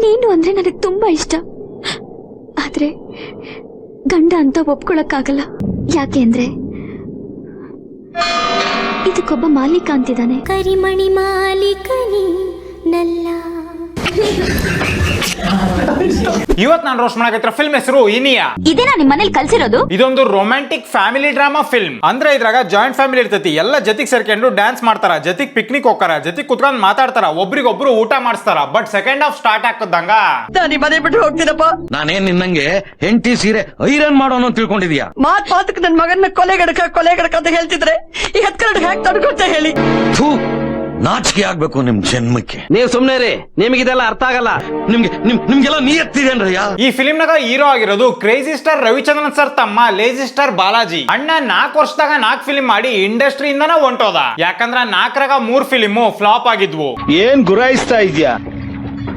ನೀನು ಅಂದ್ರೆ ನನಗೆ ತುಂಬಾ ಇಷ್ಟ. ಆದ್ರೆ ಗಂಡ ಅಂತ ಒಪ್ಕೊಳಕ್ಕಾಗಲ್ಲ. ಯಾಕೆ ಅಂದ್ರೆ ಇದಕ್ಕೊಬ್ಬ ಮಾಲೀಕ ಅಂತಿದ್ದಾನೆ. ಕರಿಮಣಿ ಮಾಲೀಕನಿ ನಲ್ಲ. ಇವತ್ ನಾನು ರೋಸ್ಟ್ ಮಾಡಕತ್ತಿರೋ ಫಿಲ್ಮ್ ಹೆಸರು ಇನಿಯಾ. ಇದೇನಾ ನಿಮ್ ಮನೇಲಿ ಕಲ್ಸಿರೋದು? ಇದೊಂದು ರೊಮ್ಯಾಂಟಿಕ್ ಫ್ಯಾಮಿಲಿ ಡ್ರಾಮಾ ಫಿಲ್ಮ್. ಅಂದ್ರೆ ಇದ್ರಾಗ ಜಾಯಿಂಟ್ ಫ್ಯಾಮಿಲಿ ಇರ್ತೈತಿ. ಎಲ್ಲ ಜೊತೆಗ್ ಸೇರ್ಕೊಂಡು ಡ್ಯಾನ್ಸ್ ಮಾಡ್ತಾರ, ಜೊತೆಗ್ ಪಿಕ್ನಿಕ್ ಹೋಗ್ತಾರ, ಜೊತೆಗ್ ಕುತ್ಕೊಂಡ್ ಮಾತಾಡ್ತಾರ, ಒಬ್ರಿಗೊಬ್ರು ಊಟ ಮಾಡಿಸ್ತಾರ. ಬಟ್ ಸೆಕೆಂಡ್ ಹಾಫ್ ಸ್ಟಾರ್ಟ್ ಹಾಕದಂಗ ಮನೆ ಬಿಟ್ಟು ಹೋಗ್ತೀನಪ್ಪ. ನಾನೇನ್ ನಿನ್ನಂಗೆ ಹೆಂಡತಿ ಸೀರೆ ಐರನ್ ಮಾಡೋನು ತಿಳ್ಕೊಂಡಿದ್ಯಾ? ಮಾತಕ್ಕೆ ನನ್ ಮಗನ್ನ ಕೊಲೆಗಡಕ ಅಂತ ಹೇಳ್ತಿದ್ರೆ ಈ ಹತ್ಕರಡ್ ಹ್ಯಾಕ್ ತಡ್ಕೊತ ಹೇಳಿ. ನಾಚಿಕೆ ಆಗ್ಬೇಕು ನಿಮ್ ಜನ್ಮಕ್ಕೆ. ನೀವ್ ಸುಮ್ನೆ ರೀ, ನಿಮ್ಗಿದೆಲ್ಲ ಅರ್ಥ ಆಗಲ್ಲ. ನಿಮ್ಗೆಲ್ಲ ನಿಯತ್ತಿದೇನ್ರಯ್ಯ? ಈ ಫಿಲ್ಮ್ ನಾಗ ಹೀರೋ ಆಗಿರೋದು ಕ್ರೇಜಿ ಸ್ಟಾರ್ ರವಿಚಂದ್ರನ್ ಸರ್ ತಮ್ಮ ಲೇಜಿ ಸ್ಟಾರ್ ಬಾಲಾಜಿ. ಅಣ್ಣ 4 ವರ್ಷದಾಗ 4 ಫಿಲ್ಮ್ ಮಾಡಿ ಇಂಡಸ್ಟ್ರಿಯಿಂದನ ಹೊಂಟೋದ. ಯಾಕಂದ್ರ 4ರಾಗ 3 ಫಿಲ್ಮ್ ಫ್ಲಾಪ್ ಆಗಿದ್ವು. ಏನ್ ಗುರಾಯಿಸ್ತಾ ಇದ್ಯಾ?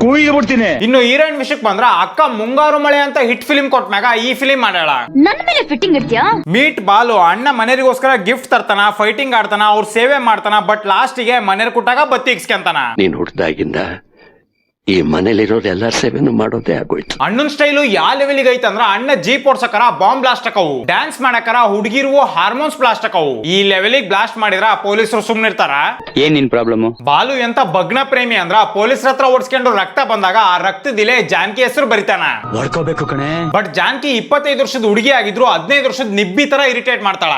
ಕೂಗಿ ಬಿಡ್ತೀನಿ. ಇನ್ನು ಹೀರೋಯಿನ್ ವಿಷಯಕ್ಕೆ ಬಂದ್ರ ಅಕ್ಕ ಮುಂಗಾರು ಮಳೆ ಅಂತ ಹಿಟ್ ಫಿಲ್ಮ್ ಕೊಟ್ಮ್ಯಾಗ ಈ ಫಿಲ್ಮ್ ಮಾಡ್ಯಾಳ. ನನ್ನ ಮೇಲೆ ಫಿಟ್ಟಿಂಗ್ ಇರ್ತೀಯಾ? ಮೀಟ್ ಬಾಲು ಅಣ್ಣ ಮನೆಯವರಿಗೋಸ್ಕರ ಗಿಫ್ಟ್ ತರ್ತಾನ, ಫೈಟಿಂಗ್ ಆಡ್ತಾನ, ಅವ್ರ ಸೇವೆ ಮಾಡ್ತಾನ. ಬಟ್ ಲಾಸ್ಟಿಗೆ ಮನೆಯವ್ರ ಕುಟ್ಟಾಗ ಬತ್ತಿ ಇಕ್ಸ್ಕೊಂತಾನ. ನೀನ್ ಹುಟ್ಟಿದಾಗಿಂದ ಈ ಮನೇಲಿರೋರು ಎಲ್ಲಾರ ಸೇವೆನೂ ಮಾಡೋದೇ ಆಗೋಯ್ತು. ಅಣ್ಣನ್ ಸ್ಟೈಲು ಯಾವ ಲೆವೆಲ್ಗೆ ಐತಂದ್ರ ಅಣ್ಣ ಜೀಪ್ ಓಡ್ಸಕರ ಬಾಂಬ್ ಬ್ಲಾಸ್ಟ್ ಆಕವು, ಡ್ಯಾನ್ಸ್ ಮಾಡಕರ ಹುಡುಗಿರು ಹಾರ್ಮೋನ್ಸ್ ಬ್ಲಾಸ್ಟ್ ಆಕವು. ಈ ಲೆವೆಲಿಗೆ ಬ್ಲಾಸ್ಟ್ ಮಾಡಿದ್ರ ಪೊಲೀಸರು ಸುಮ್ನೆ ಇರ್ತಾರ? ಏನ್ ನಿನ್ ಪ್ರಾಬ್ಲಮ್? ಬಾಲು ಎಂತ ಭಗ್ನ ಪ್ರೇಮಿ ಅಂದ್ರ ಪೊಲೀಸರ ಹತ್ರ ಓಡಿಸ್ಕೊಂಡು ರಕ್ತ ಬಂದಾಗ ಆ ರಕ್ತದಿಲೆ ಜಾನ್ಕಿ ಹೆಸರು ಬರಿತಾನ. ಹೊಡ್ಕೋಬೇಕು ಕಣೆ. ಬಟ್ ಜಾನ್ಕಿ 25 ವರ್ಷದ ಹುಡುಗಿ ಆಗಿದ್ರು 15 ವರ್ಷದ ನಿಬ್ಬಿ ತರ ಇರಿಟೇಟ್ ಮಾಡ್ತಾಳ.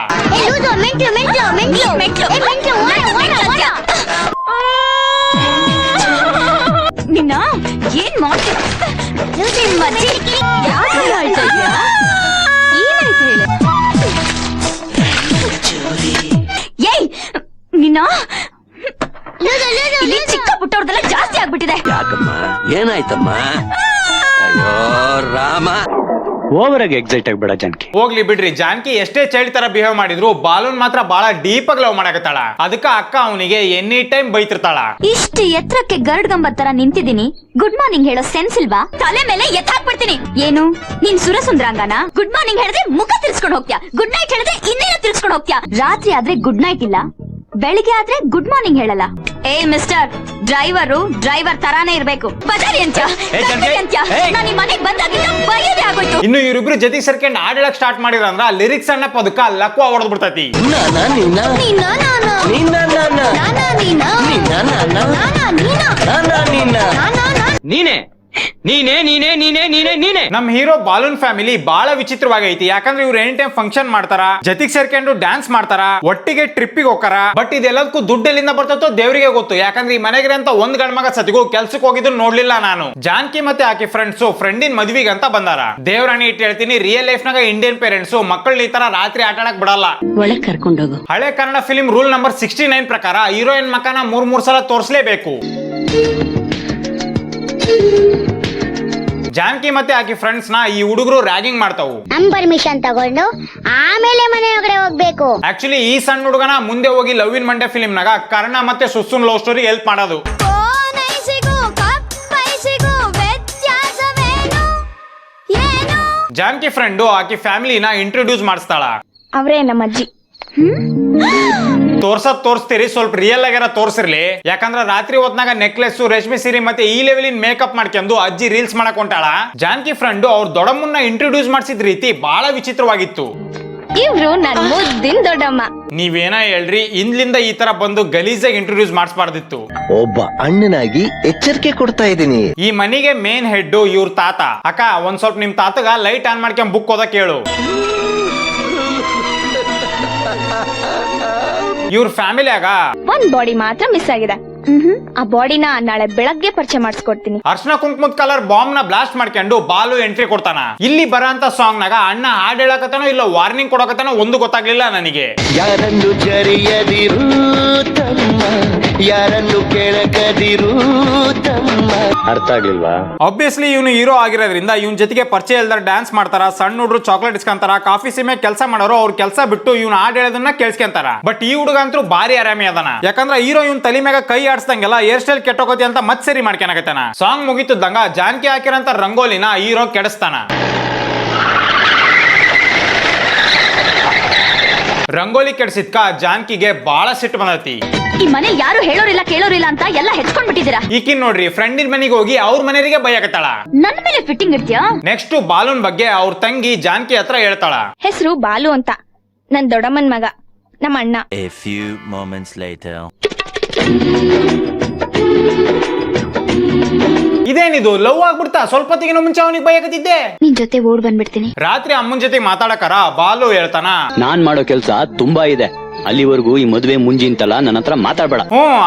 ನಿನ್ನ ಏನ್ ಮಾಡ್ತೀಯ? ನಿನ್ನ ಚಿಕ್ಕ ಪುಟ್ಟವ್ರದೆಲ್ಲ ಜಾಸ್ತಿ ಆಗ್ಬಿಟ್ಟಿದೆ. ಯಾಕಮ್ಮ, ಏನಾಯ್ತಮ್ಮ? ಅಯ್ಯೋ ರಾಮ. ಓವರ್ ಆಗಿ ಎಕ್ಸೈಟ್ ಆಗ್ಬೇಡ ಜಾನಕಿ. ಹೋಗ್ಲಿ ಬಿಡ್ರಿ, ಜಾನ್ಕಿ ಎಷ್ಟೇ ಚೈಲ್ಡ್ ತರ ಬಿಹೇವ್ ಮಾಡಿದ್ರು ಬಾಲೂನ್ ಮಾತ್ರ ಬಹಳ ಡೀಪ್ ಆಗಿ ಲವ್ ಮಾಡಕತ್ತಾಳ. ಅದಕ್ಕ ಅಕ್ಕ ಅವನಿಗೆ ಎನಿ ಟೈಮ್ ಬೈತಿರ್ತಾಳ. ಇಷ್ಟು ಎತ್ತರಕ್ಕೆ ಗರ್ಡ್ ಗಂಬತ್ ತರ ನಿಂತಿದ್ದೀನಿ, ಗುಡ್ ಮಾರ್ನಿಂಗ್ ಹೇಳೋ ಸೆನ್ಸ್ ಇಲ್ವಾ? ತಲೆ ಮೇಲೆ ಎತ್ತಾಕ್ಬಿಡ್ತೀನಿ. ಏನು ನೀನ್ ಸುರಸುಂದ್ರಾಂಗನ? ಗುಡ್ ಮಾರ್ನಿಂಗ್ ಹೇಳಿದ್ರೆ ಮುಖ ತಿರ್ಸ್ಕೊಂಡು ಹೋಗ್ತೀಯಾ, ಗುಡ್ ನೈಟ್ ಹೇಳಿದ್ರೆ ಇನ್ನೇನು ತಿರ್ಸ್ಕೊಂಡು ಹೋಗ್ತೀಯಾ. ರಾತ್ರಿ ಆದ್ರೆ ಗುಡ್ ನೈಟ್ ಇಲ್ಲ, ಬೆಳಿಗ್ಗೆ ಆದ್ರೆ ಗುಡ್ ಮಾರ್ನಿಂಗ್ ಹೇಳಲ್ಲ. ಏ ಮಿಸ್ಟರ್, ಡ್ರೈವರ್ ತರಾನೇ ಇರ್ಬೇಕು. ಬಜಾರಿ ಅಂತ ನಾನು ಈ ಮನೆಗ್ ಬಂದಾಗಿಂದ ಬೈಯದೇ ಆಗೋಯ್ತು. ಇನ್ನು ಇವರಿಬ್ರು ಜೊತೆಗೆ ಸೇರ್ಕೊಂಡು ಹಾಡಕ್ ಸ್ಟಾರ್ಟ್ ಮಾಡಿದ್ರಂದ್ರ ಲಿರಿಕ್ಸ್ ಅನ್ನ ಪದಕ ಲಕ್ವ ಹೊಡೆದ್ ಬಿಡ್ತೈತಿ. ನೀನೇ ನಮ್ ಹೀರೋ ಬಾಲೂನ್ ಫ್ಯಾಮಿಲಿ ಬಹಳ ವಿಚಿತ್ರವಾಗಿ ಐತಿ. ಯಾಕಂದ್ರೆ ಇವ್ರು ಎನಿ ಟೈಮ್ ಫಂಕ್ಷನ್ ಮಾಡ್ತಾರ, ಜೊತೆಗೆ ಸೇರ್ಕೊಂಡು ಡ್ಯಾನ್ಸ್ ಮಾಡ್ತಾರ, ಒಟ್ಟಿಗೆ ಟ್ರಿಪ್ಪಿಗೆ ಹೋಗಾರ. ಬಟ್ ಇದೆಲ್ಲದಕ್ಕೂ ದುಡ್ಡು ಎಲ್ಲಿಂದ ಬರ್ತೈತೋ ದೇವರಿಗೆ ಗೊತ್ತು. ಯಾಕಂದ್ರೆ ಈ ಮನೆಗೆ ಅಂತ ಒಂದ್ ಗಂಡ ಮಗ ಸತಿಗೂ ಕೆಲ್ಸಕ್ಕೆ ಹೋಗಿದ್ರು ನೋಡ್ಲಿಲ್ಲ ನಾನು. ಜಾನ್ಕಿ ಮತ್ತೆ ಆಕಿ ಫ್ರೆಂಡಿನ್ ಮದ್ವಿಗೆ ಅಂತ ಬಂದಾರ. ದೇವ್ರಾಣಿ ಇಟ್ಟು ಹೇಳ್ತೀನಿ, ರಿಯಲ್ ಲೈಫ್ ನಾಗ ಇಂಡಿಯನ್ ಪೇರೆಂಟ್ಸ್ ಮಕ್ಕಳನ್ನ ಈ ತರ ರಾತ್ರಿ ಆಟ ಆಡಕ್ ಬಿಡಲ್ಲ. ಒಳಗ್ ಕರ್ಕೊಂಡೋಗು. ಹಳೆ ಕನ್ನಡ ಫಿಲ್ಮ್ ರೂಲ್ ನಂಬರ್ 69 ಪ್ರಕಾರ ಹೀರೋಯಿನ್ ಮಕ್ಕನ 3 ಸಲ ತೋರಿಸಲೇಬೇಕು. ಜಾನ್ಕಿ ಮತ್ತೆ ಆಕಿ ಫ್ರೆಂಡ್ಸ್ ನ ಈ ಹುಡುಗರು ರ್ಯಾಗಿಂಗ್ ಮಾಡ್ತಾವು. ನಮ್ ಪರ್ಮಿಷನ್ ತಗೊಂಡು ಆಮೇಲೆ ಮನೆ ಒಳಗಡೆ ಹೋಗ್ಬೇಕು. ಆಕ್ಚುಲಿ ಈ ಸಣ್ಣ ಹುಡುಗನ ಮುಂದೆ ಹೋಗಿ ಲವ್ ಇನ್ ಮಂಡ್ಯ ಫಿಲ್ಮ್ ನಾಗ ಕರ್ಣ ಮತ್ತೆ ಸುಸುನ್ ಲವ್ ಸ್ಟೋರಿ ಹೆಲ್ಪ್ ಮಾಡೋದು. ಜಾನ್ಕಿ ಫ್ರೆಂಡ್ ಆಕಿ ಫ್ಯಾಮಿಲಿನ ಇಂಟ್ರೊಡ್ಯೂಸ್ ಮಾಡಿಸ್ತಾಳ. ಅವ್ರೇ ನಮ್ಮ ಅಜ್ಜಿ. ತೋರಿಸ್ತೀರಿ, ಸ್ವಲ್ಪ ರಿಯಲ್ ಆಗಿರ ತೋರ್ಸಿರ್ಲಿ. ಯಾಕಂದ್ರ ರಾತ್ರಿ ಹೊತ್ನಾಗ ನೆಕ್ಲೆಸ್, ರೇಷ್ಮೆ ಸೀರೆ ಮತ್ತೆ ಈ ಲೆವೆಲಿನ ಮೇಕಪ್ ಮಾಡ್ಕೊಂಡು ಅಜ್ಜಿ ರೀಲ್ಸ್ ಮಾಡಕ್ ಹೊಂಟಾಳ. ಜಾನ್ಕಿ ಫ್ರೆಂಡ್ ಅವ್ರ ದೊಡ್ಡಮ್ಮನ್ನ ಇಂಟ್ರೊಡ್ಯೂಸ್ ಮಾಡಿಸಿದ ರೀತಿ ಬಹಳ ವಿಚಿತ್ರವಾಗಿತ್ತು. ಇವ್ರು ನನ್ ಮುದ್ದಿನ ದೊಡ್ಡಮ್ಮ. ನೀವೇನ ಹೇಳ್ರಿ, ಇಂದ್ಲಿಂದ ಈ ತರ ಬಂದು ಗಲೀಜಾಗಿ ಇಂಟ್ರೊಡ್ಯೂಸ್ ಮಾಡಿಸಬಾರ್ದಿತ್ತು. ಒಬ್ಬ ಅಣ್ಣನಾಗಿ ಎಚ್ಚರಿಕೆ ಕೊಡ್ತಾ ಇದ್ದೀನಿ. ಈ ಮನೆಗೆ ಮೇನ್ ಹೆಡ್ ಇವ್ರ ತಾತ. ಅಕ್ಕ, ಒಂದ್ ಸ್ವಲ್ಪ ನಿಮ್ ತಾತಗ ಲೈಟ್ ಆನ್ ಮಾಡ್ಕೊಂಡ್ ಬುಕ್ ಓದಕ್ ಹೇಳು. ಇವ್ರ ಫ್ಯಾಮಿಲಿಯಾಗ ಒಂದ್ ಬಾಡಿ ಮಾತ್ರ ಮಿಸ್ ಆಗಿದೆ. ಆ ಬಾಡಿನ ನಾಳೆ ಬೆಳಗ್ಗೆ ಪರಿಚಯ ಮಾಡಿಸ್ಕೊಡ್ತೀನಿ. ಅರ್ಶನ ಕುಂಕುಮದ ಕಲರ್ ಬಾಂಬ್ ನ ಬ್ಲಾಸ್ಟ್ ಮಾಡ್ಕೊಂಡು ಬಾಲು ಎಂಟ್ರಿ ಕೊಡ್ತಾನ. ಇಲ್ಲಿ ಬರಂತ ಸಾಂಗ್ ನಾಗ ಅಣ್ಣ ಹಾಡ್ ಹೇಳಕತ್ತಾನೋ ಇಲ್ಲ ವಾರ್ನಿಂಗ್ ಕೊಡಕತ್ತಾನೋ ಒಂದು ಗೊತ್ತಾಗ್ಲಿಲ್ಲ ನನಗೆ. ಯಾರನ್ನು ಜರಿಯದಿರು ತಮ್ಮ, ಯಾರನ್ನು ಕೆಳಕದಿರು ತಮ್ಮ. ಅರ್ಥ ಆಗ್ಲಿಲ್ವಾ? ಆಬ್ವಿಯಸ್ಲಿ ಇವನು ಹೀರೋ ಆಗಿರೋದ್ರಿಂದ ಇವನ್ ಜೊತೆಗೆ ಪರಿಚಯ ಇಲ್ದಾರ ಡ್ಯಾನ್ಸ್ ಮಾಡ್ತಾರ, ಸಣ್ಣ ಹುಡುಗರು ಚಾಕ್ಲೇಟ್ ಇಸ್ಕೊಂತಾರ, ಕಾಫಿ ಸೀಮೆ ಕೆಲಸ ಮಾಡೋರು ಅವ್ರ ಕೆಲಸ ಬಿಟ್ಟು ಇವ್ನ ಹಾಡ್ ಹೇಳೋದನ್ನ ಕೇಳಿಸ್ಕೊಂತಾರ. ಬಟ್ ಈ ಹುಡುಗ ಅಂತೂ ಬಾರಿ ಆರಾಮಿ ಅದನ. ಯಾಕಂದ್ರೆ ಹೀರೋ ಇವನ್ ತಲೆ ಮ್ಯಾಗ ಕೈ ಆಡಿಸ್ದಂಗೆಲ್ಲ ಹೇರ್ ಸ್ಟೈಲ್ ಕೆಟ್ಟೋಗತಿ ಅಂತ ಮತ್ ಸರಿ ಮಾಡ್ಕೊಳಕತ್ತಾನ. ಸಾಂಗ್ ಮುಗಿತಿದ್ದಂಗ ಜಾನ್ಕಿ ಹಾಕಿರಂತ ರಂಗೋಲಿನ ಹೀರೋ ಕೆಡಿಸ್ತಾನ. ರಂಗೋಲಿ ಕೆಡಿಸಿದ್ಕ ಜಾನ್ಕಿಗೆ ಬಹಳ ಸಿಟ್ಟು ಬಂದೈತಿ. ಈ ಮನೇಲಿ ಯಾರು ಹೇಳೋರಿಲ್ಲ ಕೇಳೋರಿಲ್ಲ ಅಂತ ಎಲ್ಲ ಹೆಚ್ಕೊಂಡ್ ಬಿಟ್ಟಿದ್ದೀರಾ. ಈಕಿನ್ ನೋಡ್ರಿ ಫ್ರೆಂಡಿನ ಮನೆಗೆ ಹೋಗಿ ಅವ್ರ ಮನೆಯವರಿಗೆ ಬೈಯಕತ್ತಾಳ. ನನ್ ಮೇಲೆ ಫಿಟ್ಟಿಂಗ್ ಇಡ್ತೀಯಾ? ನೆಕ್ಸ್ಟ್ ಬಾಲೂನ್ ಬಗ್ಗೆ ಅವ್ರ ತಂಗಿ ಜಾನ್ಕಿ ಹತ್ರ ಹೇಳ್ತಾಳ. ಹೆಸರು ಬಾಲು ಅಂತ, ನನ್ ದೊಡ್ಡಮ್ಮನ್ ಮಗ, ನಮ್ಮ ಅಣ್ಣ. A few moments later. ಇದೇನಿದು ಲವ್ ಆಗ್ಬಿಡ್ತಾ? ಸ್ವಲ್ಪ ಹೊತ್ತಿಗೆ ಮುಂಚೆ ಅವನಿಗೆ ಬೈಯಕತ್ತಿದ್ದೆ. ನಿನ್ ಜೊತೆ ಓಡ್ ಬಂದ್ಬಿಡ್ತೀನಿ. ರಾತ್ರಿ ಅಮ್ಮನ ಜೊತೆ ಮಾತಾಡಕರ ಬಾಲು ಹೇಳ್ತಾನ, ನಾನ್ ಮಾಡೋ ಕೆಲ್ಸ ತುಂಬಾ ಇದೆ, ಅಲ್ಲಿವರೆಗೂ ಈ ಮದುವೆ ಮುಂಜಿಂತಲ್ಲ ನನ್ನ ಹತ್ರ ಮಾತಾಡ್ಬೇಡ.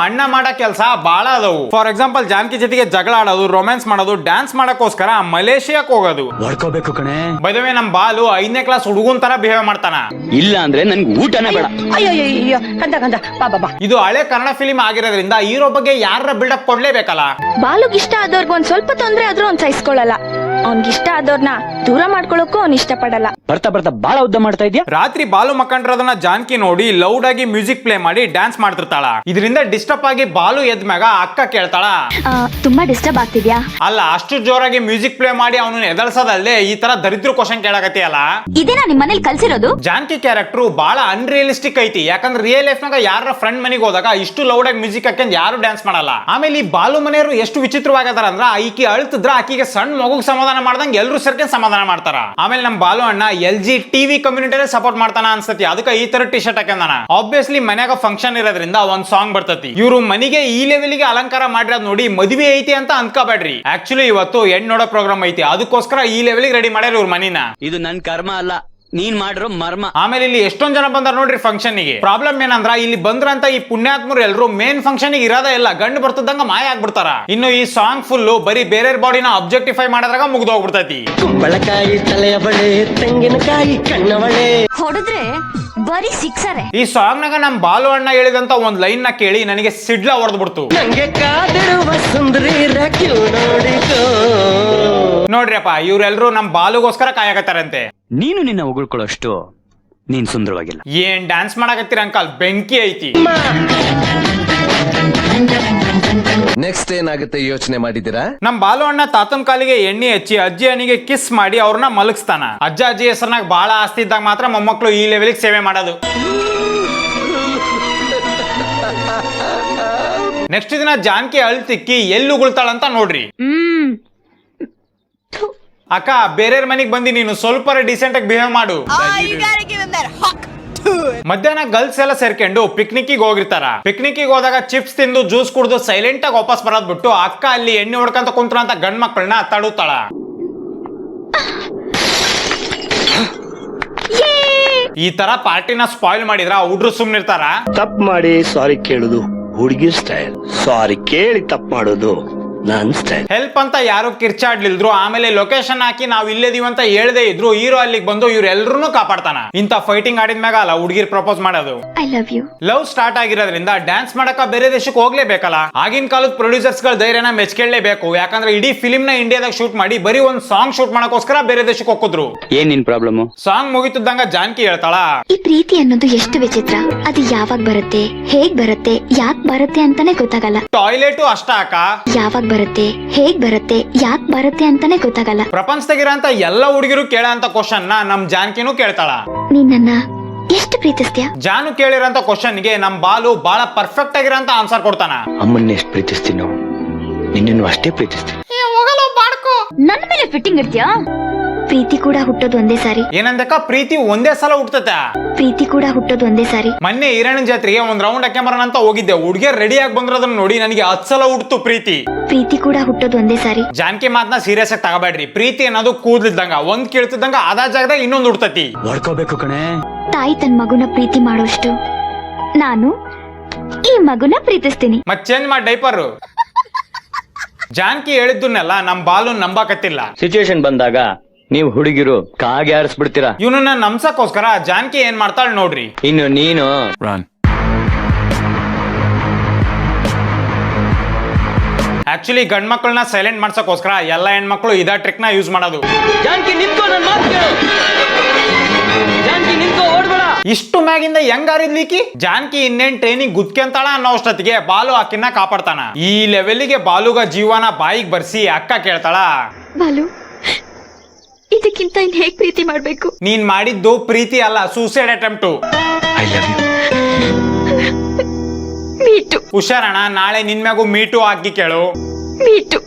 ಅಣ್ಣ ಮಾಡೋ ಕೆಲ್ಸ ಬಾಳ ಅದವು. ಫಾರ್ ಎಕ್ಸಾಂಪಲ್ ಜಾನ್ಕಿ ಜೊತೆಗೆ ಜಗಳ ಆಡೋದು, ರೊಮ್ಯಾನ್ಸ್ ಮಾಡೋದು, ಡ್ಯಾನ್ಸ್ ಮಾಡಕ್ಕೋಸ್ಕರ ಮಲೇಷಿಯಾಕ್ ಹೋಗೋದು. ಹೊಡ್ಕೋಬೇಕು ಕಣೆ. ಬೈದವೇ ನಮ್ ಬಾಲು 5ನೇ ಕ್ಲಾಸ್ ಹುಡುಗನ್ ತರ ಬಿಹೇವ್ ಮಾಡ್ತಾನ. ಇಲ್ಲ ಅಂದ್ರೆ ನನ್ಗೆ ಊಟನೇ ಬೇಡ. ಅಯ್ಯೋ ಕಂದ ಬಾ. ಇದು ಹಳೆ ಕನ್ನಡ ಫಿಲಿಂ ಆಗಿರೋದ್ರಿಂದ ಹೀರೋ ಬಗ್ಗೆ ಯಾರ ಬಿಲ್ಡಪ್ ಕೊಡ್ಲೇಬೇಕಲ್ಲ. ಬಾಲುಗ್ ಇಷ್ಟ ಆದವ್ರಿಗೆ ಒಂದ್ ಸ್ವಲ್ಪ ತೊಂದ್ರೆ ಆದ್ರೂ ಅವ್ನ್ ಸಹಿಸ್ಕೊಳಲ್ಲ. ಅವ್ನ್ಗಿಷ್ಟ ಆದವ್ರನ್ನ ದೂರ ಮಾಡ್ಕೊಳಕ್ಕೂ ಅವ್ನ್ ಇಷ್ಟ ಪಡಲ್ಲ. ಬರ್ತಾ ಬರ್ತಾ ಬಾಳ ಉದ್ದ ಮಾಡ್ತಾ ಇದ್ಯಾ. ರಾತ್ರಿ ಬಾಲು ಮಕ್ಕಂಡ್ರದನ್ನ ಜಾನ್ಕಿ ನೋಡಿ ಲೌಡ್ ಆಗಿ ಮ್ಯೂಸಿಕ್ ಪ್ಲೇ ಮಾಡಿ ಡ್ಯಾನ್ಸ್ ಮಾಡ್ತಿರ್ತಾಳ. ಇದರಿಂದ ಡಿಸ್ಟರ್ಬ್ ಆಗಿ ಬಾಲು ಎದ್ಮ್ಯಾಗ ಅಕ್ಕ ಕೇಳ್ತಾಳ, ತುಂಬಾ ಡಿಸ್ಟರ್ಬ್ ಆಗ್ತಿದ್ಯಾ? ಅಲ್ಲ ಅಷ್ಟು ಜೋರಾಗಿ ಮ್ಯೂಸಿಕ್ ಪ್ಲೇ ಮಾಡಿ ಅವನು ಎದಳ್ಸೋದಲ್ಲದೆ ಈ ತರ ದರಿದ್ರ ಕ್ವಶನ್ ಕೇಳಕತ್ತಿಯಲ್ಲ. ಇದೇನಾ ನಿಮ್ ಮನೇಲಿ ಕಲ್ಸಿರೋದು? ಜಾನ್ಕಿ ಕ್ಯಾರೆಕ್ಟರ್ ಬಹಳ ಅನ್ರಿಯಲಿಸ್ಟಿಕ್ ಐತಿ. ಯಾಕಂದ್ರೆ ರಿಯಲ್ ಲೈಫ್ ನಾಗ ಯಾರ ಫ್ರೆಂಡ್ ಮನೆಗೆ ಹೋದಾಗ ಇಷ್ಟು ಲೌಡ್ ಆಗಿ ಮ್ಯೂಸಿಕ್ ಹಾಕೊಂಡ್ ಯಾರು ಡ್ಯಾನ್ಸ್ ಮಾಡಲ್ಲ. ಆಮೇಲೆ ಈ ಬಾಲು ಮನೆಯವರು ಎಷ್ಟು ವಿಚಿತ್ರವಾಗದಾರ ಅಂದ್ರ, ಈಕಿ ಅಳ್ತಿದ್ರ ಆಕಿಗೆ ಸಣ್ಣ ಮಗುಗ್ ಸಮಾಧಾನ ಮಾಡ್ದಂಗ ಎಲ್ರು ಸೇರ್ಕೊಂಡು ಸಮಾಧಾನ ಮಾಡ್ತಾರ. ಆಮೇಲೆ ನಮ್ ಬಾಲು ಅಣ್ಣ LG TV ಕಮ್ಯುನಿಟಿ ಸಪೋರ್ಟ್ ಮಾಡ್ತಾನ ಅನ್ಸತಿ, ಅದಕ್ಕೆ ಈ ತರ ಟಿ ಶರ್ಟ್ ಹಾಕೊಂಡಾನ. ಆಬ್ವಿಯಸ್ಲಿ ಮನ್ಯಾಗ ಫಂಕ್ಷನ್ ಇರೋದ್ರಿಂದ ಒಂದ್ ಸಾಂಗ್ ಬರ್ತತಿ. ಇವ್ರು ಮನೆಗೆ ಈ ಲೆವೆಲ್ಗೆ ಅಲಂಕಾರ ಮಾಡಿರೋದ್ ನೋಡಿ ಮದುವೆ ಐತಿ ಅಂತ ಅನ್ಕೋಬೇಡ್ರಿ. ಆಕ್ಚುಲಿ ಇವತ್ತು ಹೆಣ್ಣು ನೋಡೋ ಪ್ರೋಗ್ರಾಮ್ ಐತಿ, ಅದಕ್ಕೋಸ್ಕರ ಈ ಲೆವೆಲ್ಗೆ ರೆಡಿ ಮಾಡ್ಯಾರ ಇವ್ರ ಮನಿನ. ಇದು ನನ್ ಕರ್ಮ ಅಲ್ಲ, ನೀನ್ ಮಾಡಿರೋ ಮರ್ಮ. ಆಮೇಲೆ ಇಲ್ಲಿ ಎಷ್ಟೊಂದ್ ಜನ ಬಂದಾರ ನೋಡ್ರಿ ಫಂಕ್ಷನ್ ಗೆ. ಪ್ರಾಬ್ಲಮ್ ಏನಂದ್ರ ಇಲ್ಲಿ ಬಂದ್ರಂತ ಈ ಪುಣ್ಯಾತ್ಮರು ಎಲ್ರು ಮೇನ್ ಫಂಕ್ಷನ್ ಗೆ ಇರೋದೇ ಇಲ್ಲ, ಗಂಡು ಬರ್ತದಂಗ ಮಾಯ ಆಗ್ಬಿಡ್ತಾರ. ಇನ್ನು ಈ ಸಾಂಗ್ ಫುಲ್ ಬರೀ ಬೇರೆ ಬಾಡಿನ ಅಬ್ಜೆಕ್ಟಿಫೈ ಮಾಡೋದ್ರಾಗ ಮುಗ್ದು ಹೋಗ್ಬಿಡ್ತೈತಿ. ಕುಂಬಳಕಾಯಿ ತಲೆಯ ಬಳೆ, ತೆಂಗಿನಕಾಯಿ ಕಣ್ಣ ಬಳೆ. ಹೊಡೆದ್ರೆ ಬರೀ ಸಿಕ್ಸರೆ. ಈ ಸಾಂಗ್ ನಾಗ ನಮ್ ಬಾಲು ಅಣ್ಣ ಹೇಳಿದಂತ ಒಂದ್ ಲೈನ್ ನ ಕೇಳಿ ನನಗೆ ಸಿಡ್ಲ ಹೊಡೆದ್ ಬಿಡ್ತು. ನಂಗೆ ಕಾದಿರುವ ಸುಂದರಿ ನೋಡಿಕೋ. ನೋಡ್ರಿಯಪ್ಪ, ಇವ್ರೆಲ್ರು ನಮ್ ಬಾಲುಗೋಸ್ಕರ ಕಾಯಕತ್ತಾರಂತೆ. ನೀನು ನಿನ್ನ ಹೊಗಳ್ಕೊಳ್ಳೋಷ್ಟು ನೀನ್ ಸುಂದರವಾಗಿಲ್ಲ. ಏನ್ ಡ್ಯಾನ್ಸ್ ಮಾಡಕತ್ತೀರ ಅಂಕಲ್, ಬೆಂಕಿ ಐತಿ. ನೆಕ್ಸ್ಟ್ ಏನಾಗುತ್ತೆ ಯೋಚನೆ ಮಾಡಿದ್ದೀರಾ? ನಮ್ ಬಾಲು ಅಣ್ಣ ತಾತನ್ ಕಾಲಿಗೆ ಎಣ್ಣೆ ಹಚ್ಚಿ ಅಜ್ಜಿ ಅಣ್ಣಿಗೆ ಕಿಸ್ ಮಾಡಿ ಅವ್ರನ್ನ ಮಲಗಿಸ್ತಾನ. ಅಜ್ಜ ಅಜ್ಜಿ ಹೆಸರ್ನಾಗ ಬಹಳ ಆಸ್ತಿ ಇದ್ದಾಗ ಮಾತ್ರ ಮೊಮ್ಮಕ್ಳು ಈ ಲೆವೆಲ್ಗೆ ಸೇವೆ ಮಾಡೋದು. ನೆಕ್ಸ್ಟ್ ದಿನ ಜಾನ್ಕಿ ಅಳ್ತಿಕ್ಕಿ ಎಲ್ಲಿ ಉಗುಳ್ತಾಳಂತ ನೋಡ್ರಿ. ಅಕ್ಕ, ಬೇರೆಯವ್ರ ಮನೆಗ್ ಬಂದಿ ನೀನು ಸ್ವಲ್ಪ ಡಿಸೆಂಟ್ ಆಗಿ ಬಿಹೇವ್ ಮಾಡು. ಮಧ್ಯಾಹ್ನ ಗರ್ಲ್ಸ್ ಎಲ್ಲ ಸೇರ್ಕೊಂಡು ಪಿಕ್ನಿಕ್ ಹೋಗಿರ್ತಾರ. ಪಿಕ್ನಿಕ್ ಹೋದಾಗ ಚಿಪ್ಸ್ ತಿಂದು ಜ್ಯೂಸ್ ಕುಡಿದು ಸೈಲೆಂಟ್ ಆಗಿ ವಾಪಸ್ ಬರೋದ್ ಬಿಟ್ಟು ಅಕ್ಕ ಅಲ್ಲಿ ಎಣ್ಣೆ ಹೊಡ್ಕಂತ ಕುಂತ್ರ ಅಂತ ಗಂಡ್ ಮಕ್ಕಳನ್ನ ತಡುತ್ತಾಳ. ಈ ತರ ಪಾರ್ಟಿನ ಸ್ಪಾಯ್ಲ್ ಮಾಡಿದ್ರ ಹುಡ್ರು ಸುಮ್ನಿರ್ತಾರ? ತಪ್ಪು ಮಾಡಿ ಸಾರಿ ಕೇಳುದು ಹುಡುಗಿ ಸ್ಟೈಲ್, ಸಾರಿ ಕೇಳಿ ತಪ್ಪು ಮಾಡೋದು ನನ್ ಸ್ಟೈಲ್. ಹೆಲ್ಪ್ ಅಂತ ಯಾರು ಕಿರ್ಚಾಡ್ಲಿಲ್ದ್ರು. ಆಮೇಲೆ ಲೊಕೇಶನ್ ಹಾಕಿ ನಾವ್ ಇಲ್ಲೇದೀವಿ ಅಂತ ಹೇಳ್ದೆ ಇದ್ರು. ಹೀರೋ ಅಲ್ಲಿಗೆ ಬಂದು ಇವ್ರೆಲ್ರೂ ಕಾಪಾಡ್ತಾನ. ಇಂತ ಫೈಟಿಂಗ್ ಆಡಿದ್ಮ್ಯಾಗ ಅಲ್ಲ ಹುಡುಗಿರ್ ಪ್ರಪೋಸ್ ಮಾಡೋದು. I love you. Love start ಆಗಿರೋದ್ರಿಂದ ಡ್ಯಾನ್ಸ್ ಮಾಡಕ ಬೇರೆ ದೇಶಕ್ಕೆ ಹೋಗ್ಲೇಬೇಕಲ್ಲ. ಆಗಿನ ಕಾಲದ ಪ್ರೊಡ್ಯೂಸರ್ಸ್ ಗಳ ಧೈರ್ಯನ ಮೆಚ್ಕೊಳ್ಳೇಬೇಕು. ಯಾಕಂದ್ರೆ ಇಡೀ ಫಿಲ್ಮ್ ನ ಇಂಡಿಯಾದಾಗ ಶೂಟ್ ಮಾಡಿ ಬರೀ ಒಂದ್ ಸಾಂಗ್ ಶೂಟ್ ಮಾಡಕೋಸ್ಕರ ಬೇರೆ ದೇಶಕ್ಕೆ ಹೋಗಿದ್ರು. ಏನ್ ನಿನ್ ಪ್ರಾಬ್ಲಮ್? ಸಾಂಗ್ ಮುಗಿತಿದ್ದಂಗ ಜಾನ್ಕಿ ಹೇಳ್ತಾಳ, ಈ ಪ್ರೀತಿ ಅನ್ನೋದು ಎಷ್ಟು ವಿಚಿತ್ರ. ಅದು ಯಾವಾಗ ಬರುತ್ತೆ, ಹೇಗ್ ಬರುತ್ತೆ, ಯಾಕ್ ಬರುತ್ತೆ ಅಂತಾನೆ ಗೊತ್ತಾಗಲ್ಲ. ಟಾಯ್ಲೆಟ್ ಅಷ್ಟ ಅಕ್ಕ. ಯಾವಾಗ ಬರುತ್ತೆ, ಹೇಗ್ ಬರುತ್ತೆ, ಯಾಕ್ ಬರುತ್ತೆ ಅಂತಾನೆ ಗೊತ್ತಾಗಲ್ಲ. ಪ್ರಪಂಚದಾಗಿರಂತ ಎಲ್ಲ ಹುಡುಗಿರು ಕೇಳಂತ ಕ್ವಶನ್ ನ ನಮ್ ಜಾನ್ಕಿನೂ ಕೇಳ್ತಾಳ. ನೀನ್ ನನ್ನ ಎಷ್ಟು ಪ್ರೀತಿಸ್ತೀಯ? ಜಾನು ಕೇಳಿರಂತ ಕ್ವಶನ್ ಗೆ ನಮ್ ಬಾಲು ಬಹಳ ಪರ್ಫೆಕ್ಟ್ ಆಗಿರಂತ ಆನ್ಸರ್ ಕೊಡ್ತಾನ. ಅಮ್ಮನ್ನ ಎಷ್ಟು ಪ್ರೀತಿಸ್ತೀನೋ ನಿನ್ನನ್ನು ಅಷ್ಟೇ ಪ್ರೀತಿಸ್ತೀನಿ. ನನ್ನ ಮೇಲೆ ಫಿಟ್ಟಿಂಗ್ ಇರ್ತೀಯಾ? ಪ್ರೀತಿ ಕೂಡ ಹುಟ್ಟೋದು ಒಂದೇ ಸಾರಿ. ಏನಂದಕ್ಕ, ಪ್ರೀತಿ ಒಂದೇ ಸಲ ಹುಟ್ಟುತ್ತೆ. ಪ್ರೀತಿ ಕೂಡ ಹುಟ್ಟೋದು ಒಂದೇ ಸಾರಿ. ಮೊನ್ನೆ ಹಿರಣ್ಣ ಜಾತ್ರೆಗೆ ಒಂದ್ ರೌಂಡ್ ಹಾಕ್ಯಂಬರೋಣ ಅಂತ ಹೋಗಿದ್ದೆ. ಹುಡುಗಿಯರ್ ರೆಡಿ ಆಗಿ ಬಂದ್ರದನ್ನ ನೋಡಿ ನನಗೆ 10 ಸಲ ಹುಟ್ಟಿತು ಪ್ರೀತಿ. ಪ್ರೀತಿ ಕೂಡ ಹುಟ್ಟೋದು ಒಂದೇ ಸಾರಿ. ಜಾನ್ಕಿ ಮಾತನ್ನ ಸೀರಿಯಸ್ ಆಗಿ ತಗೋಬೇಡ್ರಿ. ಪ್ರೀತಿ ಅನ್ನೋದು ಕೂದ್ಲಿದ್ದಂಗ, ಒಂದ್ ಕೇಳ್ತಿದ್ದಂಗ ಅದ ಜಾಗದಾಗ ಇನ್ನೊಂದು ಹುಡ್ತತಿ. ಹೊಡ್ಕೋಬೇಕು ಕಣೆ. ತಾಯಿ ತನ್ ಮಗುನ ಪ್ರೀತಿ ಮಾಡೋಷ್ಟು ನಾನು ಈ ಮಗುನ ಪ್ರೀತಿಸ್ತೀನಿ. ಮತ್ ಚೇಂಜ್ ಮಾಡಿ ಡೈಪರ್. ಜಾನ್ಕಿ ಹೇಳಿದ್ದನ್ನೆಲ್ಲ ನಮ್ ಬಾಲು ನಂಬಕತ್ತಿಲ್ಲ. ಸಿಚುವೇಶನ್ ಬಂದಾಗ ನೀವು ಹುಡುಗಿರು ಕಾಗೆ ಆರಿಸ್ಬಿಡ್ತೀರಾ. ಇವನನ್ನ ನಂಬ್ಸಕ್ಕೋಸ್ಕರ ಜಾನ್ಕಿ ಏನ್ ಮಾಡ್ತಾಳ ನೋಡ್ರಿ. ಇನ್ನು ನೀನು ಆಕ್ಚುಲಿ ಗಂಡ್ ಮಕ್ಕಳನ್ನ ಸೈಲೆಂಟ್ ಮಾಡ್ಸಕ್ಕೋಸ್ಕರ ಎಲ್ಲಾ ಹೆಣ್ಮಕ್ಳು ಇದ ಟ್ರಿಕ್ ನ ಯೂಸ್ ಮಾಡೋದು. ಜಾನ್ಕಿ ನಿಂತ್ಕೋ, ನನ್ನ ಮಾತು ಕೇಳು. ಜಾನ್ಕಿ ನಿಂತ್ಕೋ, ಓಡ್ಬೇಡ. ಇಷ್ಟು ಮ್ಯಾಗಿಂದ ಹೆಂಗ್ ಆರಿದ್ಲಿಕ್ಕಿ? ಜಾನ್ಕಿ ಇನ್ನೇನ್ ಟ್ರೈನಿಂಗ್ ಗುದ್ಕೆಂತಾಳ ಅನ್ನೋ ಅಷ್ಟೊತ್ತಿಗೆ ಬಾಲು ಆಕಿನ ಕಾಪಾಡ್ತಾನ. ಈ ಲೆವೆಲ್ಗೆ ಬಾಲುಗ ಜೀವನ ಬಾಯಿಗೆ ಬರ್ಸಿ ಅಕ್ಕ ಕೇಳ್ತಾಳ, ಬಾಲು, ಇದಕ್ಕಿಂತ ಇನ್ ಹೇಗ್ ಪ್ರೀತಿ ಮಾಡ್ಬೇಕು? ನೀನ್ ಮಾಡಿದ್ದು ಪ್ರೀತಿ ಅಲ್ಲ, suicide attempt. I love you. ಮೀಟು ಹುಷಾರಣ, ನಾಳೆ ನಿನ್ ಮ್ಯಾಗೂ ಮೀಟು ಹಾಕಿ ಕೇಳು. ಮೀಟು.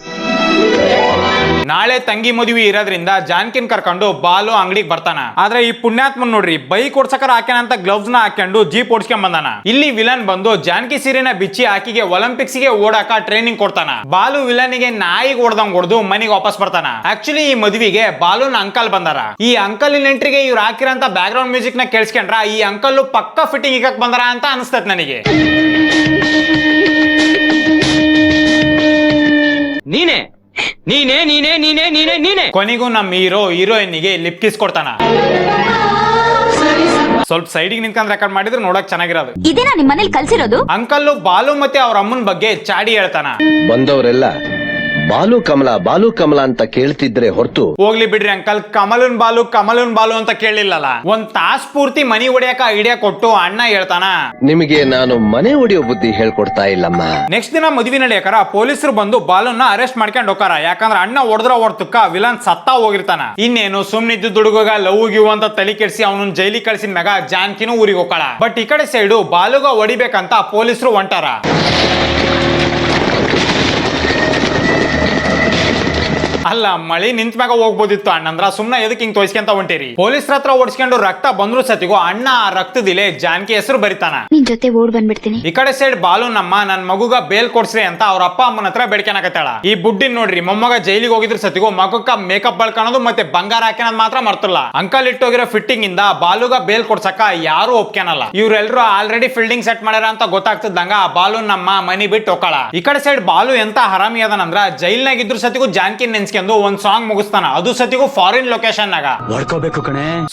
ನಾಳೆ ತಂಗಿ ಮದುವೆ ಇರೋದ್ರಿಂದ ಜಾನ್ಕಿನ್ ಕರ್ಕೊಂಡು ಬಾಲು ಅಂಗಡಿಗೆ ಬರ್ತಾನ. ಆದ್ರೆ ಈ ಪುಣ್ಯಾತ್ಮನ್ ನೋಡ್ರಿ, ಬೈಕ್ ಓಡ್ಸಕರ ಹಾಕ್ಯಾನಂತ ಗ್ಲೌಸ್ ನ ಹಾಕೊಂಡು ಜೀಪ್ ಓಡಿಸ್ಕೊಂಡ್ ಬಂದಾನ. ಇಲ್ಲಿ ವಿಲನ್ ಬಂದು ಜಾನ್ಕಿ ಸೀರೆನ ಬಿಚ್ಚಿ ಆಕಿಗೆ ಒಲಿಂಪಿಕ್ಸ್ ಗೆ ಓಡಾಕ ಟ್ರೈನಿಂಗ್ ಕೊಡ್ತಾನ. ಬಾಲು ವಿಲನ್ ಗೆ ನಾಯಿಗೆ ಹೊಡೆದಂಗ್ ಹೊಡೆದು ಮನೆಗೆ ವಾಪಸ್ ಬರ್ತಾನ. ಆಕ್ಚುಲಿ ಈ ಮದುವೆಗೆ ಬಾಲುನ ಅಂಕಲ್ ಬಂದಾರ. ಈ ಅಂಕಲ್ ಎಂಟ್ರಿಗೆ ಇವ್ರು ಹಾಕಿರಂತ ಬ್ಯಾಕ್ ಗ್ರೌಂಡ್ ಮ್ಯೂಸಿಕ್ ನ ಕೇಳಿಸ್ಕೊಂಡ್ರ ಈ ಅಂಕಲ್ ಪಕ್ಕ ಫಿಟ್ಟಿಂಗ್ ಈಗಕ್ ಬಂದಾರ ಅಂತ ಅನಿಸ್ತೈತ್ ನನಗೆ. ನೀನೇ ನೀನೇ ನೀನೇ ನೀನೇ ನೀನೇ ನೀನೇ ಕೊನೆಗೂ ನಮ್ಮ ಹೀರೋಯಿನ್ಗೆ ಲಿಪ್ ಕಿಸ್ ಕೊಡ್ತಾನ. ಸ್ವಲ್ಪ ಸೈಡಿಗೆ ನಿಂತ್ಕೊಂಡ್ ರೆಕಾರ್ಡ್ ಮಾಡಿದ್ರೆ ನೋಡಕ್ ಚೆನ್ನಾಗಿರೋದು. ಇದೇನಾ ನಿಮ್ ಮನೇಲಿ ಕಲ್ಸಿರೋದು? ಅಂಕಲ್ ಬಾಲು ಮತ್ತೆ ಅವ್ರ ಅಮ್ಮನ ಬಗ್ಗೆ ಚಾಡಿ ಹೇಳ್ತಾನ. ಬಂದವರೆಲ್ಲ ಬಾಲು ಕಮಲ ಅಂತ ಕೇಳ್ತಿದ್ರೆ ಹೊರತು ಹೋಗ್ಲಿ ಬಿಡ್ರಿ ಅಂಕಲ್, ಕಮಲನ್ ಬಾಲು ಅಂತ ಕೇಳಿಲ್ಲಲ್ಲ. ಒಂದ್ ತಾಸ್ ಪೂರ್ತಿ ಮನಿ ಹೊಡಿಯಕ ಐಡಿಯಾ ಕೊಟ್ಟು ಅಣ್ಣ ಹೇಳ್ತಾನ, ನಿಮಗೆ ನಾನು ಮನೆ ಹೊಡಿಯೋ ಬುದ್ಧಿ ಹೇಳ್ಕೊಡ್ತಾ ಇಲ್ಲಮ್ಮ. ನೆಕ್ಸ್ಟ್ ದಿನ ಮದುವೆ ನಡೆಯಕರ ಪೊಲೀಸರು ಬಂದು ಬಾಲುನ ಅರೆಸ್ಟ್ ಮಾಡ್ಕೊಂಡ್ ಹೋಗಾರ. ಯಾಕಂದ್ರ ಅಣ್ಣ ಹೊಡೆತಕ್ಕ ವಿಲನ್ ಸತ್ತಾ ಹೋಗಿರ್ತಾನ. ಇನ್ನೇನು ಸುಮ್ನಿದ್ದು ದುಡುಗ ಲವ್ ಗಿವ್ ಅಂತ ತಲೆ ಕೆಡಿಸಿ ಅವನನ್ನ ಜೈಲಿಗೆ ಕಳ್ಸಿದ ಮ್ಯಾಗ ಜಾನ್ಕಿನೂ ಊರಿಗೆ ಹೋಗಾಳ. ಬಟ್ ಈ ಕಡೆ ಸೈಡು ಬಾಲುಗ ಹೊಡಿಬೇಕಂತ ಪೊಲೀಸರು ಹೊಂಟಾರ. ಅಲ್ಲ, ಮಳಿ ನಿಂತ ಮ್ಯಾಗ ಹೋಗ್ಬೋದಿತ್ತು ಅಣ್ಣಂದ್ರ, ಸುಮ್ನ ಎದಕ್ ಹಿಂಗ್ ತೋರಿಸ್ಕೊಂತ ಹೊಂಟೇರಿ? ಪೊಲೀಸರ ಹತ್ರ ಓಡಿಸ್ಕೊಂಡು ರಕ್ತ ಬಂದ್ರು ಸತಿಗೂ ಅಣ್ಣ ಆ ರಕ್ತದಿಲೆ ಜಾನ್ಕಿ ಹೆಸರು ಬರಿತಾನ. ನಿನ್ ಜೊತೆ ಓಡ್ ಬಂದ್ಬಿಡ್ತೀನಿ. ಈ ಕಡೆ ಸೈಡ್ ಬಾಲು ನಮ್ಮ ನನ್ ಮಗುಗ ಬೇಲ್ ಕೊಡ್ಸ್ರಿ ಅಂತ ಅವ್ರ ಅಪ್ಪ ಅಮ್ಮನ ಹತ್ರ ಬೇಡ್ಕೊಳಕತ್ತಾಳ. ಈ ಬುಡ್ಡಿನ್ ನೋಡ್ರಿ, ಮೊಮ್ಮಗ ಜೈಲಿಗೆ ಹೋಗಿದ್ರ ಸತಿಗೂ ಮಗಕ್ಕ ಮೇಕಪ್ ಬಳ್ಕೊಳೋದು ಮತ್ತೆ ಬಂಗಾರ ಹಾಕ್ಯನದ್ ಮಾತ್ರ ಮರ್ತಲ್ಲ. ಅಂಕಲ್ ಇಟ್ಟೋಗಿರೋ ಫಿಟ್ಟಿಂಗ್ ಇಂದ ಬಾಲುಗ ಬೇಲ್ ಕೊಡ್ಸಕ ಯಾರು ಒಪ್ಕ್ಯಾನಲ್ಲ. ಇವ್ರೆಲ್ರು ಆಲ್ರೆಡಿ ಫೀಲ್ಡಿಂಗ್ ಸೆಟ್ ಮಾಡ್ಯಾರ ಅಂತ ಗೊತ್ತಾಗ್ತಿದ್ದಂಗ ಬಾಲು ನಮ್ಮ ಮನಿ ಬಿಟ್ಟು ಹೋಗಾಳ. ಈ ಕಡೆ ಸೈಡ್ ಬಾಲು ಎಂತ ಹರಾಮಿ ಅದನಂದ್ರ ಜೈಲ್ನಾಗ ಇದ್ರ ಸತಿಗೂ ಜಾನ್ಕಿ ನೆನ್ಸ್ಕೊಂಡು ಒಂದ್ ಸಾಂಗ್ ಮುಗಿಸ್ತಾನ, ಅದು ಸತಿಗೂ ಫಾರಿನ್ ಲೊಕೇಶನ್ ನಾಗ.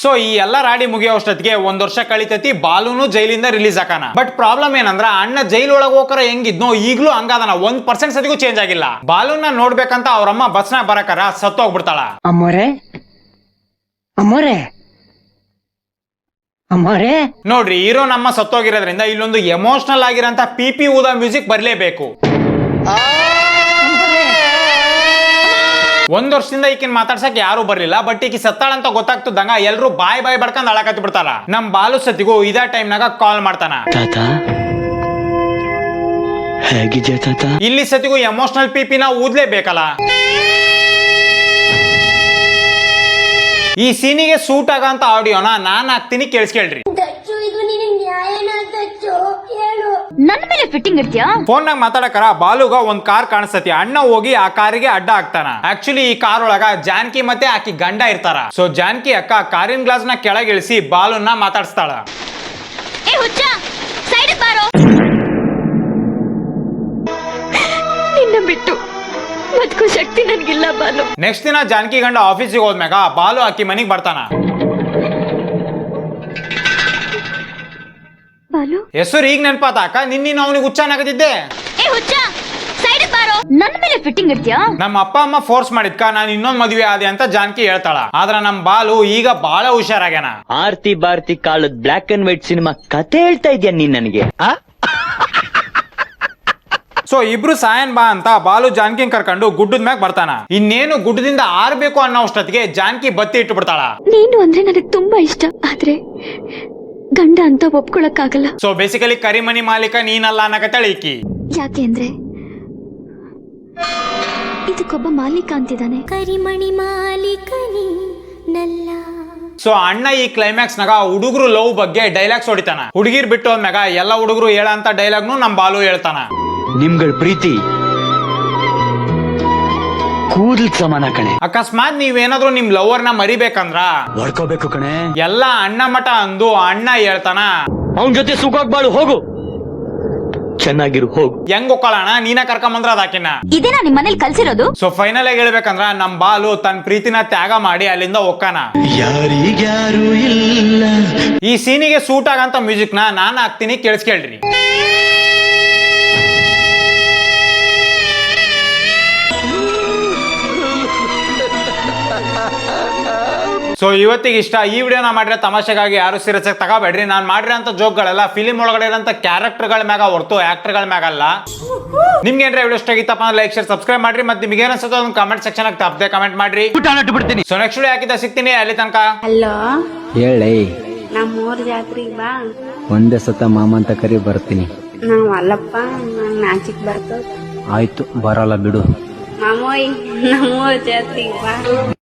ಸೊ ಈ ಎಲ್ಲ ರಾಡಿ ಮುಗಿಯೋಷ್ಟೊತ್ತಿಗೆ 1 ವರ್ಷ ಕಳಿತೈತಿ. ಬಾಲುನು ಜೈಲಿಂದ ರಿಲೀಸ್ ಆಕಾನ. ಬಟ್ ಪ್ರಾಬ್ಲಮ್ ಏನಂದ್ರ ಅಣ್ಣ ಜೈಲ್ ಒಳಗ ಹೋಗರ ಹೆಂಗಿದ್ನೋ ಈಗ್ಲೂ ಹಂಗಾದನ, 1% ಸತಿಗೂ ಚೇಂಜ್ ಆಗಿಲ್ಲ. ಬಾಲುನ ನೋಡ್ಬೇಕಂತ ಅವ್ರಮ್ಮ ಬಸ್ನಾಗ ಬರಕರ ಸತ್ತು ಹೋಗ್ಬಿಡ್ತಾಳ. ನೋಡ್ರಿ, ಹೀರೋ ನಮ್ಮ ಸತ್ತೋಗಿರೋದ್ರಿಂದ ಇಲ್ಲೊಂದು ಎಮೋಷನಲ್ ಆಗಿರೋಂತ ಪಿ ಊದ ಮ್ಯೂಸಿಕ್ ಬರ್ಲೇಬೇಕು. 1 ವರ್ಷದಿಂದ ಈಕಿನ್ ಮಾತಾಡ್ಸಕ್ ಯಾರು ಬರ್ಲಿಲ್ಲ. ಬಟ್ ಈಕಿ ಸತ್ತಾಳಂತ ಗೊತ್ತಾಗ್ತದಂಗ ಎಲ್ರು ಬಾಯ್ ಬಡ್ಕೊಂಡ್ ಅಳಕತ್ತಿ ಬಿಡ್ತಾರ. ನಮ್ ಬಾಲು ಸತಿಗೂ ಇದೇ ಟೈಮ್ ನಾಗ ಕಾಲ್ ಮಾಡ್ತಾನ. ಇಲ್ಲಿ ಸತಿಗೂ ಎಮೋಷನಲ್ ಪಿಪಿನ ಊದ್ಲೇಬೇಕಲ್ಲ. ಈ ಸೀನಿಗೆ ಸೂಟ್ ಆಗಂತ ಆಡಿಯೋನ ನಾನ್ ಹಾಕ್ತೀನಿ, ಕೇಳಿಸ್ಕೇಳ್ರಿ. ನನ್ ಮೇಲೆ ಫಿಟ್ಟಿಂಗ್ ಇರ್ತೀಯಾ? ಫೋನ್ ನಾಗ ಮಾತಾಡಕರ ಬಾಲುಗ ಒಂದ್ ಕಾರ್ ಕಾಣಿಸ್ತತಿ. ಅಣ್ಣ ಹೋಗಿ ಆ ಕಾರಿಗೆ ಅಡ್ಡ ಹಾಕ್ತಾನ. ಆಕ್ಚುಲಿ ಈ ಕಾರ್ ಒಳಗ ಜಾನ್ಕಿ ಮತ್ತೆ ಆಕಿ ಗಂಡ ಇರ್ತಾರ. ಸೊ ಜಾನ್ಕಿ ಅಕ್ಕ ಕಾರಿನ ಗ್ಲಾಸ್ ನ ಕೆಳಗಿಳಿಸಿ ಬಾಲುನ ಮಾತಾಡ್ಸ್ತಾಳ. ನಿನ್ನ ಬಿಟ್ಟು ಬದುಕೋ ಶಕ್ತಿ ನನ್ಗಿಲ್ಲ ಬಾಲು. ನೆಕ್ಸ್ಟ್ ದಿನ ಜಾನ್ಕಿ ಗಂಡ ಆಫೀಸಿಗೆ ಹೋದ್ಮ್ಯಾಗ ಬಾಲು ಆಕಿ ಮನಿಗ್ ಬರ್ತಾನ. ಹೆಸರು ಈಗ ನೆನಪಾತ ಅಕ್ಕ, ನಿನ್ನ ಅವನಿಗೆ ಹುಚ್ಚಾನಾಗದಿದ್ದೆ. ನನ್ ಮೇಲೆ ಫಿಟ್ಟಿಂಗ್ ಇರ್ತೀಯಾ? ನಮ್ಮ ಅಪ್ಪ ಅಮ್ಮ ಫೋರ್ಸ್ ಮಾಡಿದ್ಕ ನಾನು ಇನ್ನೊಂದ್ ಮದ್ವೆ ಆದೆ ಅಂತ ಜಾನ್ಕಿ ಹೇಳ್ತಾಳ. ಆದ್ರ ನಮ್ ಬಾಲು ಈಗ ಬಾಳ ಹುಷಾರಾಗ್ಯಾನ. ಆರ್ತಿ ಬಾರ್ತಿ ಕಾಲದ ಬ್ಲಾಕ್ ಅಂಡ್ ವೈಟ್ ಸಿನಿಮಾ ಕತೆ ಹೇಳ್ತಾ ಇದ್ಯಾ ನೀನ್ ನನಗೆ? ಸೊ ಇಬ್ರು ಸಾಯನ್ ಬಾ ಅಂತ ಬಾಲು ಜಾನ್ಕಿನ್ ಕರ್ಕೊಂಡು ಗುಡ್ಡದ ಮ್ಯಾಗ ಬರ್ತಾನ. ಇನ್ನೇನು ಗುಡ್ಡದಿಂದ ಆರ್ಬೇಕು ಅನ್ನೋ ಅಷ್ಟೊತ್ತಿಗೆ ಜಾನ್ಕಿ ಬತ್ತಿ ಇಟ್ಟು ಬಿಡ್ತಾಳ. ನೀನು ಅಂದ್ರೆ ನನಗೆ ತುಂಬಾ ಇಷ್ಟ, ಆದ್ರೆ ಗಂಡ ಅಂತ ಒಪ್ಕೊಳಕ್ಕಾಗಲ್ಲ. ಸೊ ಬೇಸಿಕಲಿ ಕರಿಮನಿ ಮಾಲೀಕ ನೀನಲ್ಲ ಅನ್ನಕತ್ತಾಳ ಈಕಿ. ಯಾಕೆ ಅಂದ್ರೆ ಇದಕ್ಕೊಬ್ಬ ಮಾಲೀಕ ಅಂತಿದ್ದಾನೆ. ಕರಿಮಣಿ ಮಾಲೀಕನಿ ನಲ್ಲ. ಸೊ ಅಣ್ಣ ಈ ಕ್ಲೈಮ್ಯಾಕ್ಸ್ ನಾಗ ಹುಡುಗರು ಲವ್ ಬಗ್ಗೆ ಡೈಲಾಗ್ಸ್ ಹೊಡಿತಾನ. ಹುಡುಗಿರ್ ಬಿಟ್ಟು ಹೋದ್ಮ್ಯಾಗ ಎಲ್ಲ ಹುಡುಗರು ಹೇಳಂತ ಡೈಲಾಗ್ನು ನಮ್ ಬಾಲು ಹೇಳ್ತಾನ. ನಿಮ್ಗಳ ಪ್ರೀತಿ ಕೂದಲ್ ಸಮಾನ ಕಣೆ. ಅಕಸ್ಮಾತ್ ನೀವೇನಾದ್ರೂ ನಿಮ್ ಲವರ್ ನ ಮರಿಬೇಕಂದ್ರ ಹೊಡ್ಕೋಬೇಕು ಕಣೆ. ಎಲ್ಲ ಅಣ್ಣ ಮಠ ಅಂದು ಅಣ್ಣ ಹೇಳ್ತಾನ, ಅವನ್ ಜೊತೆ ಸುಖವಾಗಿ ಬಾಳು, ಹೋಗು, ಚೆನ್ನಾಗಿರು, ಹೋಗು. ಹೆಂಗ್ ಒಕ್ಕಳಣ ನೀನ ಕರ್ಕೊಂಬಂದ್ರ ಅದಾಕಿನ. ಇದೇನಾ ನಿಮ್ ಮನೇಲಿ ಕಲ್ಸಿರೋದು? ಸೊ ಫೈನಲ್ ಆಗಿ ಹೇಳ್ಬೇಕಂದ್ರ ನಮ್ ಬಾಲು ತನ್ನ ಪ್ರೀತಿನ ತ್ಯಾಗ ಮಾಡಿ ಅಲ್ಲಿಂದ ಒಕ್ಕಾನ. ಯಾರಿಗ್ಯಾರು ಇಲ್ಲ. ಈ ಸೀನಿಗೆ ಸೂಟ್ ಆಗಂತ ಮ್ಯೂಸಿಕ್ ನ ನಾನ್ ಹಾಕ್ತೀನಿ, ಕೇಳಿಸ್ಕೇಳ್ರಿ. ಸೊ ಇವತ್ತಿಗೆ ಇಷ್ಟ. ಈ ವಿಡಿಯೋನ ಮಾಡಿದ್ರೆ ತಮಾಷೆಗಾಗಿ ಯಾರು ಸೀರಿಯಸ್ ಆಗಿ ತಗೋಬೇಡ್ರಿ. ನಾನು ಮಾಡಿರೋಂಥ ಜೋಕ್ಗಳೆಲ್ಲ ಫಿಲಿಮ್ ಒಳಗಡೆ ಇರೋಂಥ ಕ್ಯಾರೆಕ್ಟರ್ಗಳ ಮ್ಯಾಗ ಹೊರತು ಆಕ್ಟರ್ಗಳ ಮ್ಯಾಗಲ್ಲ. ನಿಮ್ಗೆ ಏನ್ರ ವಿಡಿಯೋ ಇಷ್ಟ ಆಗಿತ್ತಪ್ಪ ಅಂದ್ರೆ ಲೈಕ್ ಶೇರ್ ಸಬ್ಸ್ಕ್ರೈಬ್ ಮಾಡ್ರಿ. ಮತ್ತೆ ನಿಮ್ಗೆ ಏನಿಸ್ತೋ ಒಂದು ಕಮೆಂಟ್ ಸೆಕ್ಷನ್ ಆಗಿ ತಪ್ಪದೆ ಕಮೆಂಟ್ ಮಾಡ್ರಿ. ಸೊ ನೆಕ್ಸ್ಟ್ ವಿಡಿಯೋ ಹಾಕಿದ ಸಿಗ್ತೀನಿ. ಅಲ್ಲಿ ತನಕ ಹಲೋ ಹೇಳಿ, ನಮ್ಮೂರ್ ಜಾತ್ರೆಗೆ ಬಾ. ಒಂದೇ ಸತ ಮಾಮ ಅಂತ ಕರಿ ಬರ್ತೀನಿ. ನಾವ್ ಅಲ್ಲಪ್ಪ ನಾಚಿಕ್ ಬರ್ತದ. ಆಯ್ತು ಬರಲ್ಲ ಬಿಡು. ಮಾಮೋಯ್ ನಮ್ಮ ಜಾತಿಗೆ ಬಾ.